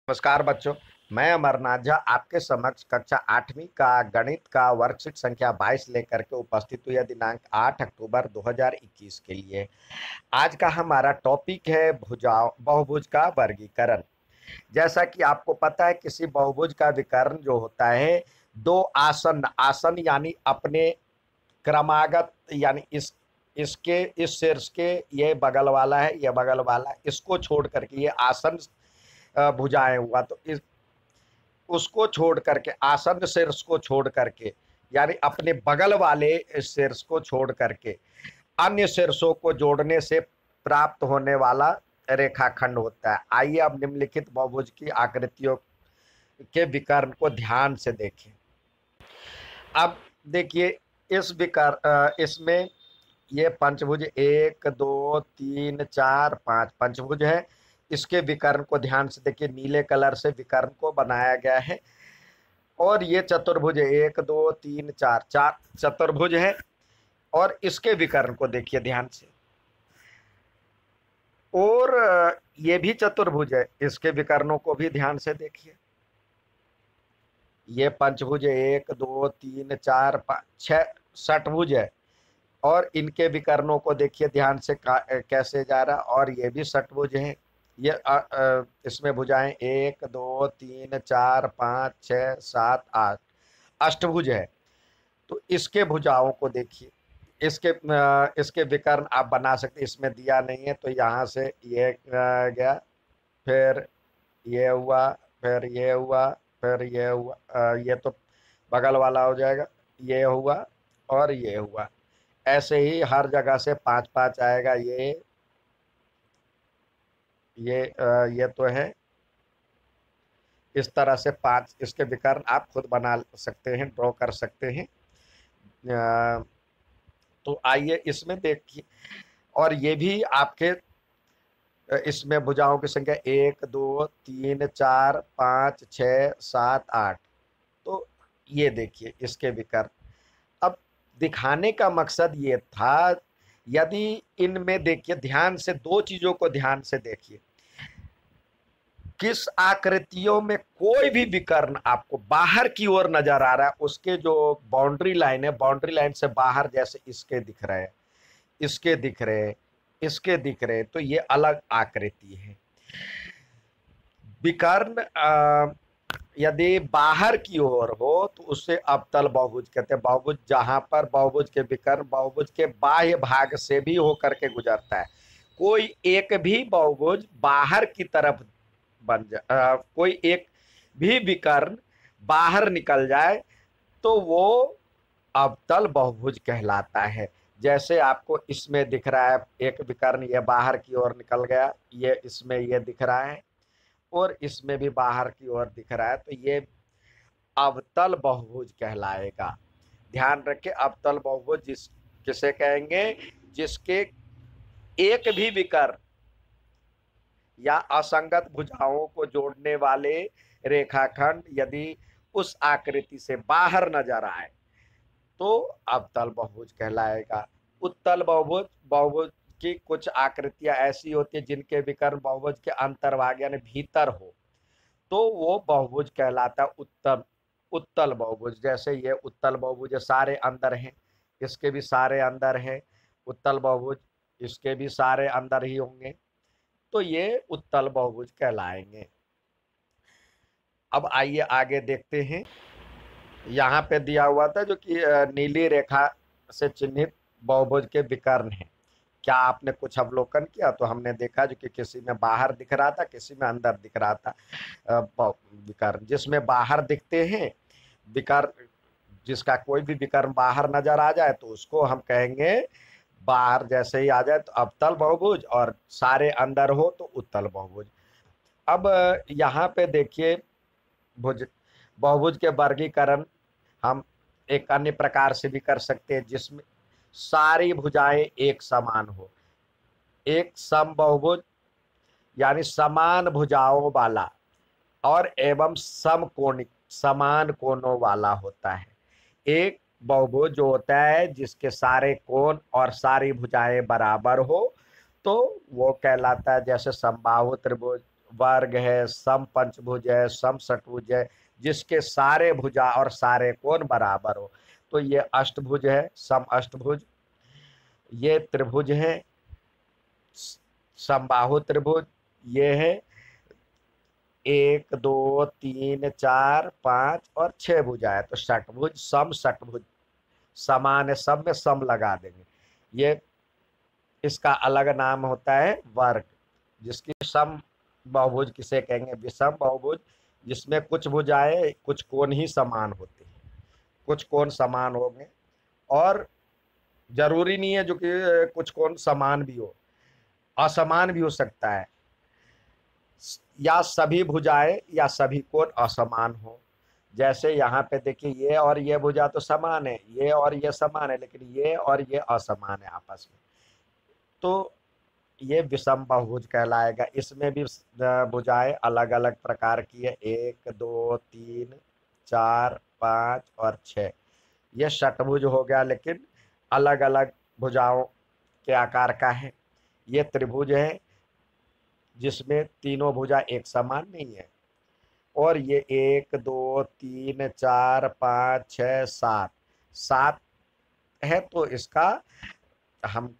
नमस्कार बच्चों। मैं अमरनाथ झा आपके समक्ष कक्षा 8वीं का गणित का वर्कशीट संख्या 22 लेकर के उपस्थित हुई है दिनांक 8 अक्टूबर 2021 के लिए। आज का हमारा टॉपिक है भुजाओं बहुभुज का वर्गीकरण। जैसा कि आपको पता है, किसी बहुभुज का विकर्ण जो होता है दो आसन्न आसन यानी अपने क्रमागत, यानी इसके इस शीर्ष के ये बगल वाला है, ये बगल वाला, इसको छोड़ करके ये आसन भुजाएं हुआ, तो इस उसको छोड़ करके आसन्न शीर्ष को छोड़ करके यानी अपने बगल वाले शीर्ष को छोड़ करके अन्य शीर्षों को जोड़ने से प्राप्त होने वाला रेखाखंड होता है। आइए अब निम्नलिखित बहुभुज की आकृतियों के विकर्ण को ध्यान से देखें। अब देखिए, इसमें ये पंचभुज 1 2 3 4 5 पंचभुज है। इसके विकर्ण को ध्यान से देखिए, नीले कलर से विकर्ण को बनाया गया है। और ये चतुर्भुज 1 2 3 4 चार चतुर्भुज है। और इसके विकर्ण को देखिए ध्यान से। और ये भी चतुर्भुज है, इसके विकर्णों को भी ध्यान से देखिए। ये पंचभुज 1 2 3 4 5 6 षटभुज है। और इनके विकर्णों को देखिए ध्यान से कैसे जा रहा। और ये भी षटभुज है। ये इसमें भुजाएं 1 2 3 4 5 6 7 8 अष्टभुज है। तो इसके भुजाओं को देखिए। इसके विकर्ण आप बना सकते, इसमें दिया नहीं है तो यहाँ से ये गया, फिर ये हुआ, फिर ये हुआ, फिर ये हुआ, ये तो बगल वाला हो जाएगा, ये हुआ और ये हुआ। ऐसे ही हर जगह से 5 5 आएगा। ये तो है। इस तरह से 5 इसके विकर्ण आप खुद बना सकते हैं, ड्रॉ कर सकते हैं। तो आइए इसमें देखिए। और ये भी आपके इसमें भुजाओं की संख्या 1 2 3 4 5 6 7 8। तो ये देखिए इसके विकर्ण। अब दिखाने का मकसद ये था, यदि इनमें देखिए ध्यान से, दो चीजों को ध्यान से देखिए। किस आकृतियों में कोई भी विकर्ण आपको बाहर की ओर नजर आ रहा है, उसके जो बाउंड्री लाइन है, बाउंड्री लाइन से बाहर, जैसे इसके दिख रहे हैं, इसके दिख रहे हैं, इसके दिख रहे हैं, तो ये अलग आकृति है। विकर्ण यदि बाहर की ओर हो तो उसे अवतल बहुभुज कहते हैं। बहुभुज जहां पर बहुभुज के विकर्ण बहुभुज के बाह्य भाग से भी होकर के गुजरता है। कोई एक भी बहुभुज बाहर की तरफ कोई एक भी विकर्ण बाहर निकल जाए तो वो अवतल बहुभुज कहलाता है। जैसे आपको इसमें दिख रहा है, एक विकर्ण ये बाहर की ओर निकल गया, ये इसमें ये दिख रहा है, और इसमें भी बाहर की ओर दिख रहा है, तो ये अवतल बहुभुज कहलाएगा। ध्यान रखें, अवतल बहुभुज किसे कहेंगे? जिसके एक भी विकर्ण या असंगत भुजाओं को जोड़ने वाले रेखाखंड यदि उस आकृति से बाहर नजर आए तो अवतल बहुभुज कहलाएगा। उत्तल बहुभुज, बहुभुज की कुछ आकृतियां ऐसी होती है जिनके विकर्ण बहुभुज के अंतर्भाग यानी भीतर हो, तो वो बहुभुज कहलाता है उत्तल उत्तल बहुभुज। जैसे ये उत्तल बहुभुज सारे अंदर हैं, इसके भी सारे अंदर हैं। उत्तल बहुभुज इसके भी सारे अंदर ही होंगे, तो ये उत्तल बहुभुज कहलाएंगे। अब आइए आगे देखते हैं। यहाँ पे दिया हुआ था जो कि नीली रेखा से चिन्हित बहुभुज के विकर्ण हैं। क्या आपने कुछ अवलोकन किया? तो हमने देखा जो कि किसी में बाहर दिख रहा था, किसी में अंदर दिख रहा था। विकर्ण जिसमें बाहर दिखते हैं, विकर्ण जिसका कोई भी विकर्ण बाहर नजर आ जाए तो उसको हम कहेंगे, बाहर जैसे ही आ जाए तो अवतल बहुभुज, और सारे अंदर हो तो उत्तल बहुभुज। अब यहाँ पे देखिए, बहुभुज के वर्गीकरण हम एक अन्य प्रकार से भी कर सकते हैं, जिसमें सारी भुजाएं एक समान हो। एक समबाहुभुज यानी समान भुजाओं वाला और एवं समकोणिक समान कोणों वाला होता है। एक बहुभुज जो होता है जिसके सारे कोण और सारी भुजाएं बराबर हो तो वो कहलाता है, जैसे समबाहु त्रिभुज वर्ग है, सम पंचभुज है, सम षटभुज है, जिसके सारे भुजा और सारे कोण बराबर हो। तो ये अष्टभुज है, सम अष्टभुज। ये त्रिभुज है, समबाहु त्रिभुज। ये है 1 2 3 4 5 और 6 भुजा है, तो षटभुज सम षटभुज। समान है, सब में सम लगा देंगे। ये इसका अलग नाम होता है वर्ग, जिसकी सम बहुभुज किसे कहेंगे, विषम बहुभुज, जिसमें कुछ भुजाएं कुछ कोण ही समान होते हैं, कुछ कोण समान होंगे। और जरूरी नहीं है जो कि कुछ कोण समान भी हो, असमान भी हो सकता है, या सभी भुजाएं या सभी कोण असमान हो। जैसे यहाँ पे देखिए, ये और ये भुजा तो समान है, ये और ये समान है, लेकिन ये और ये असमान है आपस में, तो ये विषम बहुभुज कहलाएगा। इसमें भी भुजाएं अलग अलग प्रकार की है, 1 2 3 4 5 और 6। ये षटभुज हो गया, लेकिन अलग अलग भुजाओं के आकार का है। ये त्रिभुज है, जिसमें तीनों भुजा एक समान नहीं है। और ये 1 2 3 4 5 6 7 7 है, तो इसका हम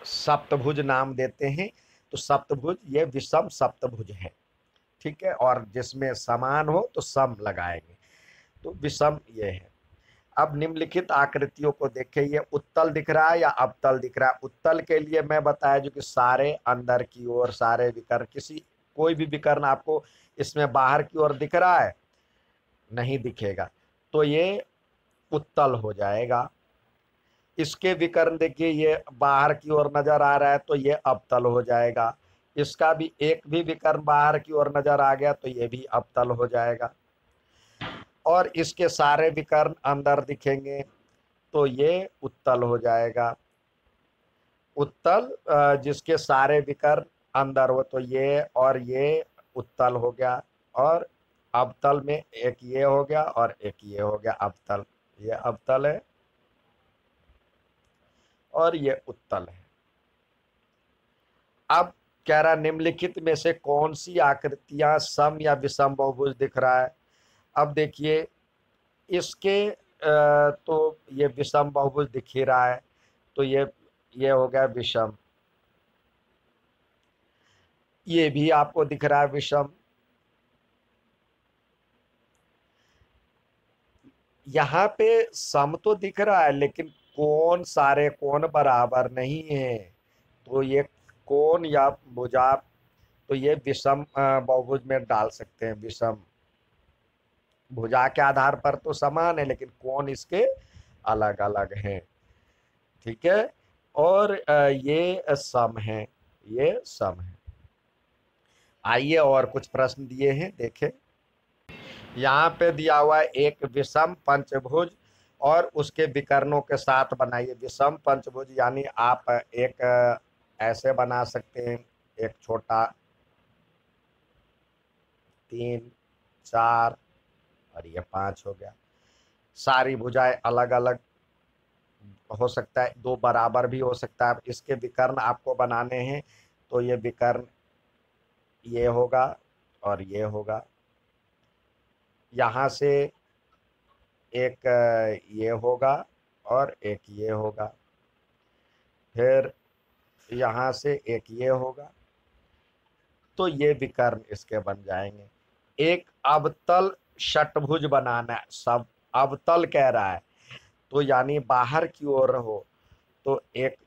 सप्तभुज नाम देते हैं। तो सप्तभुज ये विषम सप्तभुज है, ठीक है। और जिसमें समान हो तो सम लगाएंगे, तो विषम ये है। अब निम्नलिखित आकृतियों को देखें, ये उत्तल दिख रहा है या अवतल दिख रहा है। उत्तल के लिए मैं बताया जो कि सारे अंदर की ओर, सारे विकर्ण, किसी कोई भी विकर्ण आपको इसमें बाहर की ओर दिख रहा है, नहीं दिखेगा, तो ये उत्तल हो जाएगा। इसके विकर्ण देखिए, ये बाहर की ओर नजर आ रहा है, तो ये अवतल हो जाएगा। इसका भी एक भी विकर्ण बाहर की ओर नजर आ गया, तो ये भी अवतल हो जाएगा। और इसके सारे विकर्ण अंदर दिखेंगे, तो ये उत्तल हो जाएगा। उत्तल जिसके सारे विकर्ण अंदर हो, तो ये और ये उत्तल हो गया। और अवतल में एक ये हो गया और एक ये हो गया अवतल, ये अवतल है और ये उत्तल है। अब कह रहा निम्नलिखित में से कौन सी आकृतियां सम या विषम बहुभुज दिख रहा है। अब देखिए, इसके तो ये विषम बहुभुज दिख ही रहा है, तो ये हो गया विषम। ये भी आपको दिख रहा है विषम। यहाँ पे सम तो दिख रहा है, लेकिन कोण, सारे कोण बराबर नहीं है, तो ये कोण या भुजा, तो ये विषम बहुभुज में डाल सकते हैं। विषम भुजा के आधार पर तो समान है, लेकिन कोण इसके अलग अलग हैं, ठीक है। और ये सम है, ये सम है। आइए और कुछ प्रश्न दिए हैं, देखें। यहाँ पे दिया हुआ है एक विषम पंचभुज और उसके विकर्णों के साथ बनाइए। विषम पंचभुज यानी आप एक ऐसे बना सकते हैं, एक छोटा, 3 4 और ये 5 हो गया। सारी भुजाएं अलग अलग हो सकता है, दो बराबर भी हो सकता है। इसके विकर्ण आपको बनाने हैं, तो ये विकर्ण ये होगा और ये होगा। यहाँ से एक ये होगा और एक ये होगा, फिर यहाँ से एक ये होगा, तो ये विकर्ण इसके बन जाएंगे। एक अवतल षटभुज बनाना है, सब अवतल कह रहा है, तो यानी बाहर की ओर हो, तो एक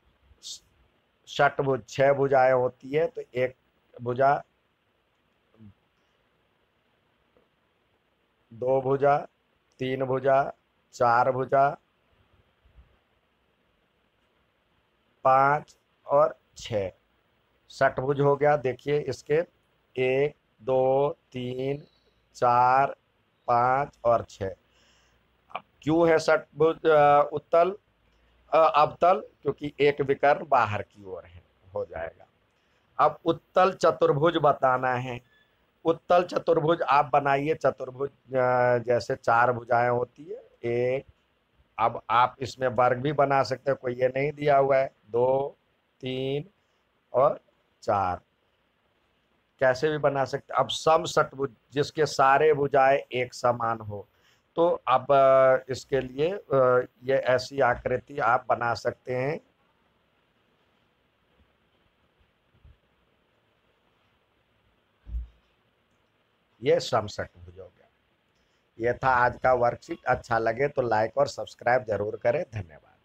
षटभुज 6 भुजाएं होती है, तो एक भुजा, 2 भुजा, 3 भुजा, 4 भुजा, 5 और 6 षटभुज हो गया। देखिए इसके 1 2 3 4 5 और 6। अब क्यों है षटभुज उत्तल अवतल, क्योंकि एक विकर्ण बाहर की ओर है, हो जाएगा। अब उत्तल चतुर्भुज बताना है। उत्तल चतुर्भुज आप बनाइए। चतुर्भुज जैसे 4 भुजाएं होती है, एक, अब आप इसमें वर्ग भी बना सकते हैं, कोई ये नहीं दिया हुआ है, 2 3 और 4। कैसे भी बना सकते। अब सम षटभुज जिसके सारे भुजाएं एक समान हो, तो अब इसके लिए ये ऐसी आकृति आप बना सकते हैं। ये सम षटभुज हो गया। ये था आज का वर्कशीट। अच्छा लगे तो लाइक और सब्सक्राइब जरूर करें। धन्यवाद।